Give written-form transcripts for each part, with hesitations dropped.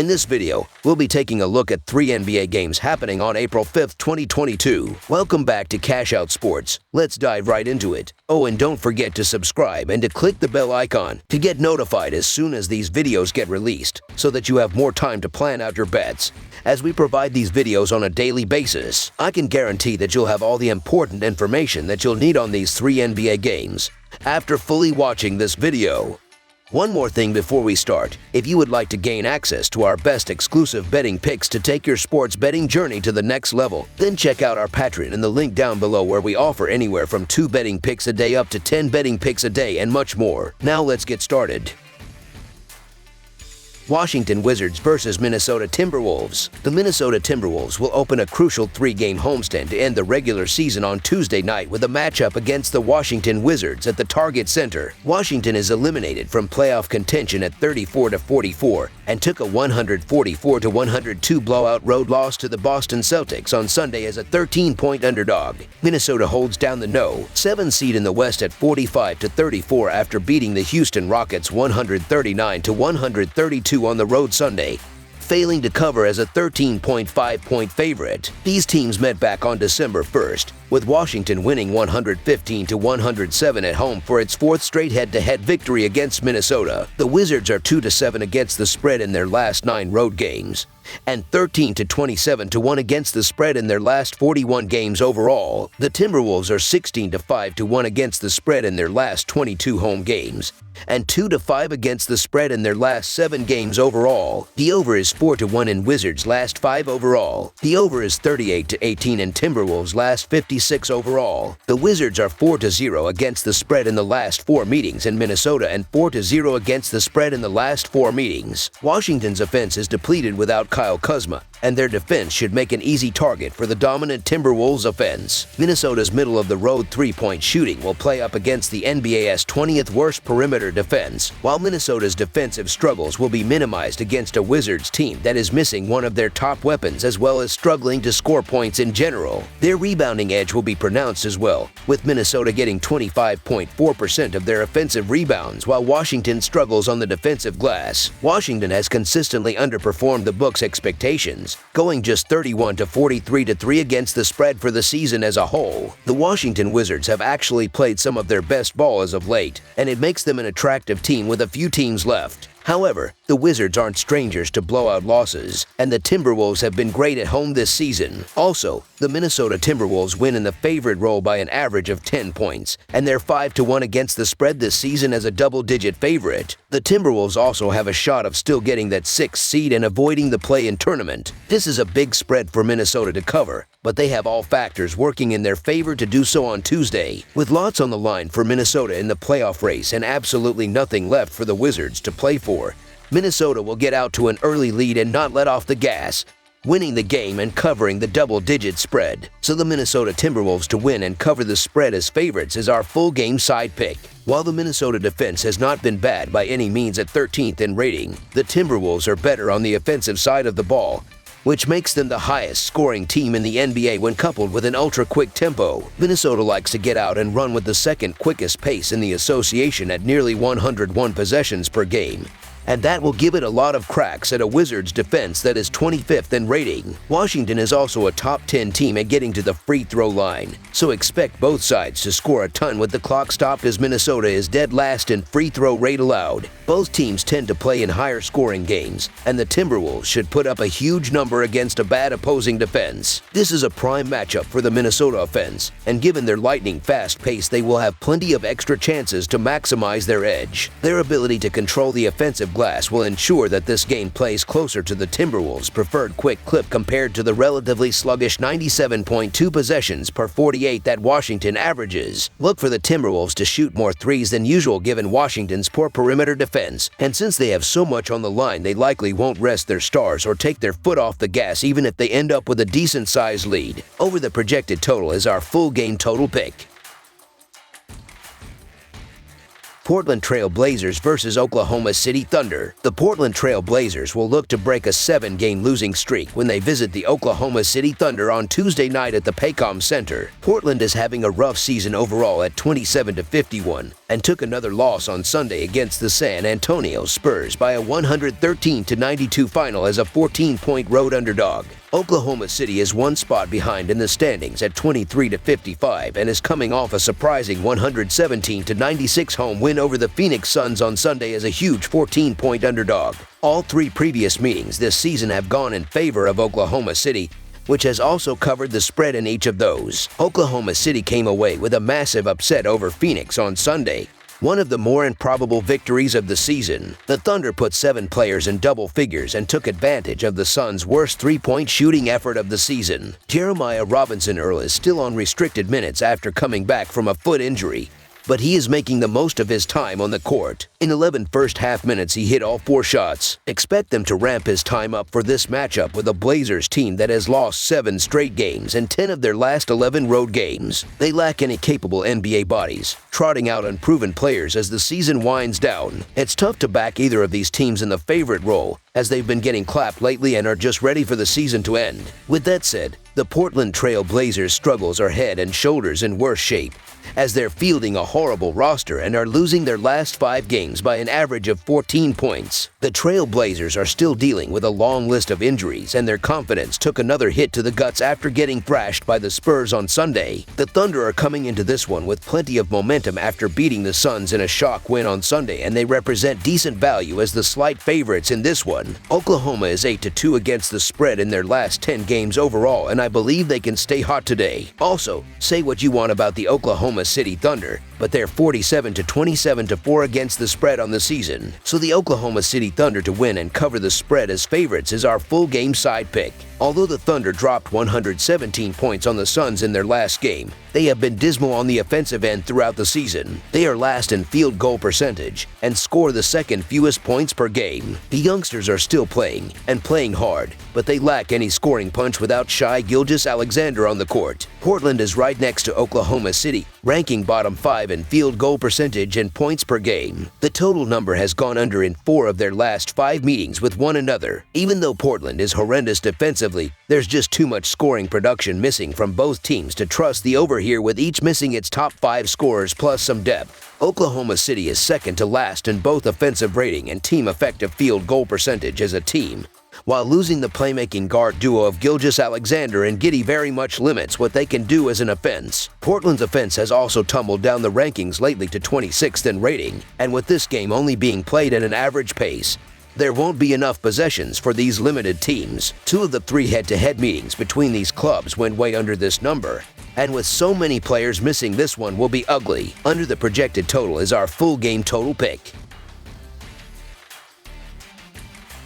In this video, we'll be taking a look at 3 NBA games happening on April 5th, 2022. Welcome back to Cash Out Sports. Let's dive right into it. Oh, and don't forget to subscribe and to click the bell icon to get notified as soon as these videos get released, so that you have more time to plan out your bets. As we provide these videos on a daily basis, I can guarantee that you'll have all the important information that you'll need on these 3 NBA games after fully watching this video. One more thing before we start. If you would like to gain access to our best exclusive betting picks to take your sports betting journey to the next level, then check out our Patreon in the link down below, where we offer anywhere from 2 betting picks a day up to 10 betting picks a day and much more. Now let's get started. Washington Wizards versus Minnesota Timberwolves. The Minnesota Timberwolves will open a crucial 3-game homestand to end the regular season on Tuesday night with a matchup against the Washington Wizards at the Target Center. Washington is eliminated from playoff contention at 34-44 and took a 144-102 blowout road loss to the Boston Celtics on Sunday as a 13-point underdog. Minnesota holds down the 7 seed in the West at 45-34 after beating the Houston Rockets 139-132 on the road Sunday, failing to cover as a 13.5-point favorite. These teams met back on December 1st, with Washington winning 115-107 at home for its 4th straight head-to-head victory against Minnesota. The Wizards are 2-7 against the spread in their last 9 road games, and 13-27-1 against the spread in their last 41 games overall. The Timberwolves are 16-5-1 against the spread in their last 22 home games, and 2-5 against the spread in their last 7 games overall. The over is 4-1 in Wizards' last 5 overall. The over is 38-18 in Timberwolves' last 56 overall. The Wizards are 4-0 against the spread in the last 4 meetings in Minnesota and 4-0 against the spread in the last 4 meetings. Washington's offense is depleted without Kyle Kuzma, and their defense should make an easy target for the dominant Timberwolves offense. Minnesota's middle-of-the-road 3-point shooting will play up against the NBA's 20th worst perimeter defense, while Minnesota's defensive struggles will be minimized against a Wizards team that is missing one of their top weapons as well as struggling to score points in general. Their rebounding edge will be pronounced as well, with Minnesota getting 25.4% of their offensive rebounds while Washington struggles on the defensive glass. Washington has consistently underperformed the book's expectations, going just 31-43-3 against the spread for the season as a whole. The Washington Wizards have actually played some of their best ball as of late, and it makes them an attractive team with a few teams left. However, the Wizards aren't strangers to blowout losses, and the Timberwolves have been great at home this season. Also, the Minnesota Timberwolves win in the favorite role by an average of 10 points, and they're 5-1 against the spread this season as a double-digit favorite. The Timberwolves also have a shot of still getting that 6th seed and avoiding the play-in tournament. This is a big spread for Minnesota to cover, but they have all factors working in their favor to do so on Tuesday. With lots on the line for Minnesota in the playoff race and absolutely nothing left for the Wizards to play for, Minnesota will get out to an early lead and not let off the gas, winning the game and covering the double-digit spread. So the Minnesota Timberwolves to win and cover the spread as favorites is our full game side pick. While the Minnesota defense has not been bad by any means at 13th in rating, the Timberwolves are better on the offensive side of the ball, which makes them the highest scoring team in the NBA when coupled with an ultra-quick tempo. Minnesota likes to get out and run with the 2nd quickest pace in the association at nearly 101 possessions per game, and that will give it a lot of cracks at a Wizards defense that is 25th in rating. Washington is also a top 10 team at getting to the free throw line, so expect both sides to score a ton with the clock stopped, as Minnesota is dead last in free throw rate allowed. Both teams tend to play in higher scoring games, and the Timberwolves should put up a huge number against a bad opposing defense. This is a prime matchup for the Minnesota offense, and given their lightning fast pace, they will have plenty of extra chances to maximize their edge. Their ability to control the offensive glass will ensure that this game plays closer to the Timberwolves' preferred quick clip compared to the relatively sluggish 97.2 possessions per 48 that Washington averages. Look for the Timberwolves to shoot more threes than usual given Washington's poor perimeter defense, and since they have so much on the line, they likely won't rest their stars or take their foot off the gas even if they end up with a decent-sized lead. Over the projected total is our full game total pick. Portland Trail Blazers versus Oklahoma City Thunder. The Portland Trail Blazers will look to break a 7-game losing streak when they visit the Oklahoma City Thunder on Tuesday night at the Paycom Center. Portland is having a rough season overall at 27-51 and took another loss on Sunday against the San Antonio Spurs by a 113-92 final as a 14-point road underdog. Oklahoma City is one spot behind in the standings at 23-55 and is coming off a surprising 117-96 home win over the Phoenix Suns on Sunday as a huge 14-point underdog. All 3 previous meetings this season have gone in favor of Oklahoma City, which has also covered the spread in each of those. Oklahoma City came away with a massive upset over Phoenix on Sunday, one of the more improbable victories of the season. The Thunder put 7 players in double figures and took advantage of the Suns' worst 3-point shooting effort of the season. Jeremiah Robinson-Earl is still on restricted minutes after coming back from a foot injury, but he is making the most of his time on the court. In 11 first-half minutes, he hit all 4 shots. Expect them to ramp his time up for this matchup with a Blazers team that has lost 7 straight games and 10 of their last 11 road games. They lack any capable NBA bodies, trotting out unproven players as the season winds down. It's tough to back either of these teams in the favorite role, as they've been getting clapped lately and are just ready for the season to end. With that said, the Portland Trail Blazers' struggles are head and shoulders in worse shape, as they're fielding a horrible roster and are losing their last 5 games by an average of 14 points. The Trail Blazers are still dealing with a long list of injuries, and their confidence took another hit to the guts after getting thrashed by the Spurs on Sunday. The Thunder are coming into this one with plenty of momentum after beating the Suns in a shock win on Sunday, and they represent decent value as the slight favorites in this one. Oklahoma is 8-2 against the spread in their last 10 games overall, and I believe they can stay hot today. Also, say what you want about the Oklahoma City Thunder, but they're 47-27-4 against the spread on the season. So the Oklahoma City Thunder to win and cover the spread as favorites is our full game side pick. Although the Thunder dropped 117 points on the Suns in their last game, they have been dismal on the offensive end throughout the season. They are last in field goal percentage and score the second fewest points per game. The youngsters are still playing and playing hard, but they lack any scoring punch without Shai Gilgeous-Alexander on the court. Portland is right next to Oklahoma City, ranking bottom 5 in field goal percentage and points per game. The total number has gone under in 4 of their last 5 meetings with one another. Even though Portland is horrendous defensively, there's just too much scoring production missing from both teams to trust the over here, with each missing its top 5 scorers plus some depth. Oklahoma City is second to last in both offensive rating and team effective field goal percentage as a team, while losing the playmaking guard duo of Gilgeous-Alexander and Giddey very much limits what they can do as an offense. Portland's offense has also tumbled down the rankings lately to 26th in rating, and with this game only being played at an average pace, there won't be enough possessions for these limited teams. 2 of the 3 head-to-head meetings between these clubs went way under this number, and with so many players missing, this one will be ugly. Under the projected total is our full game total pick.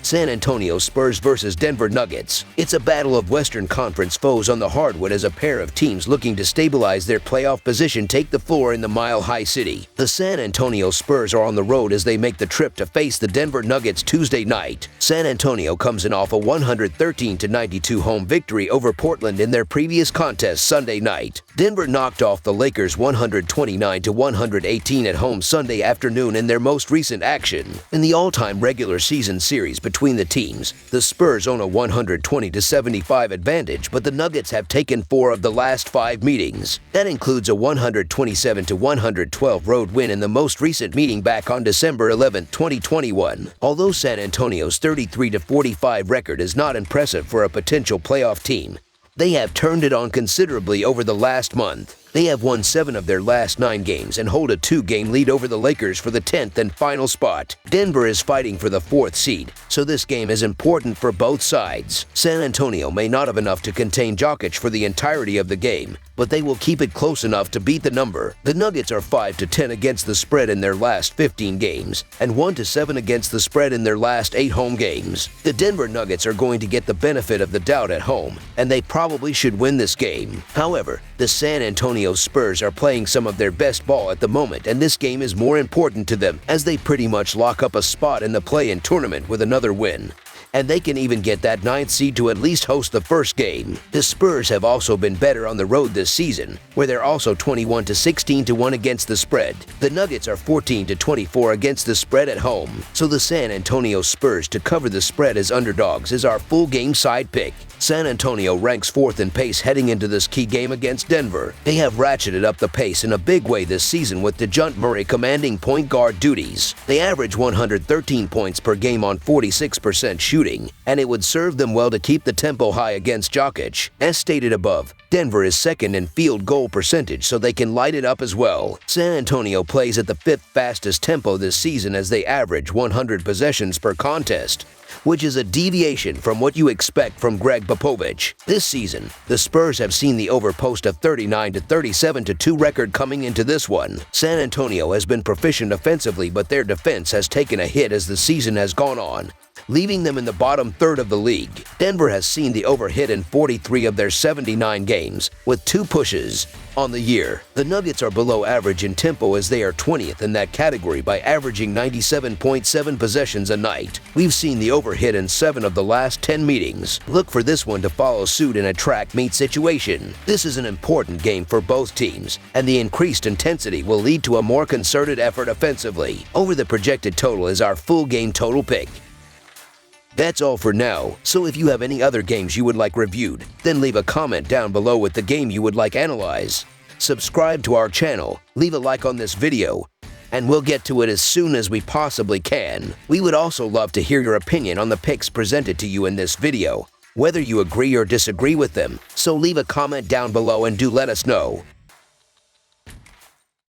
San Antonio Spurs versus Denver Nuggets. It's a battle of Western Conference foes on the hardwood as a pair of teams looking to stabilize their playoff position take the floor in the Mile High City. The San Antonio Spurs are on the road as they make the trip to face the Denver Nuggets Tuesday night. San Antonio comes in off a 113-92 home victory over Portland in their previous contest Sunday night. Denver knocked off the Lakers 129-118 at home Sunday afternoon in their most recent action. In the all-time regular season series between the teams, the Spurs own a 120-75 advantage, but the Nuggets have taken 4 of the last 5 meetings. That includes a 127-112 road win in the most recent meeting back on December 11, 2021. Although San Antonio's 33-45 record is not impressive for a potential playoff team, they have turned it on considerably over the last month. They have won 7 of their last 9 games and hold a 2-game lead over the Lakers for the 10th and final spot. Denver is fighting for the 4th seed, so this game is important for both sides. San Antonio may not have enough to contain Jokic for the entirety of the game, but they will keep it close enough to beat the number. The Nuggets are 5-10 against the spread in their last 15 games and 1-7 against the spread in their last 8 home games. The Denver Nuggets are going to get the benefit of the doubt at home, and they probably should win this game. However, the San Antonio Spurs are playing some of their best ball at the moment, and this game is more important to them as they pretty much lock up a spot in the play-in tournament with another win. and they can even get that 9th seed to at least host the first game. The Spurs have also been better on the road this season, where they're also 21-16-1 against the spread. The Nuggets are 14-24 against the spread at home, so the San Antonio Spurs to cover the spread as underdogs is our full game side pick. San Antonio ranks 4th in pace heading into this key game against Denver. They have ratcheted up the pace in a big way this season with DeJounte Murray commanding point guard duties. They average 113 points per game on 46% shooting, and it would serve them well to keep the tempo high against Jokic. As stated above, Denver is 2nd in field goal percentage, so they can light it up as well. San Antonio plays at the 5th fastest tempo this season as they average 100 possessions per contest, which is a deviation from what you expect from Greg Popovich. This season, the Spurs have seen the overpost of 39-37-2 record coming into this one. San Antonio has been proficient offensively, but their defense has taken a hit as the season has gone on, leaving them in the bottom third of the league. Denver has seen the overhit in 43 of their 79 games, with 2 pushes on the year. The Nuggets are below average in tempo as they are 20th in that category by averaging 97.7 possessions a night. We've seen the overhit in 7 of the last 10 meetings. Look for this one to follow suit in a track meet situation. This is an important game for both teams, and the increased intensity will lead to a more concerted effort offensively. Over the projected total is our full game total pick. That's all for now, so if you have any other games you would like reviewed, then leave a comment down below with the game you would like analyzed. Subscribe to our channel, leave a like on this video, and we'll get to it as soon as we possibly can. We would also love to hear your opinion on the picks presented to you in this video, whether you agree or disagree with them, so leave a comment down below and do let us know.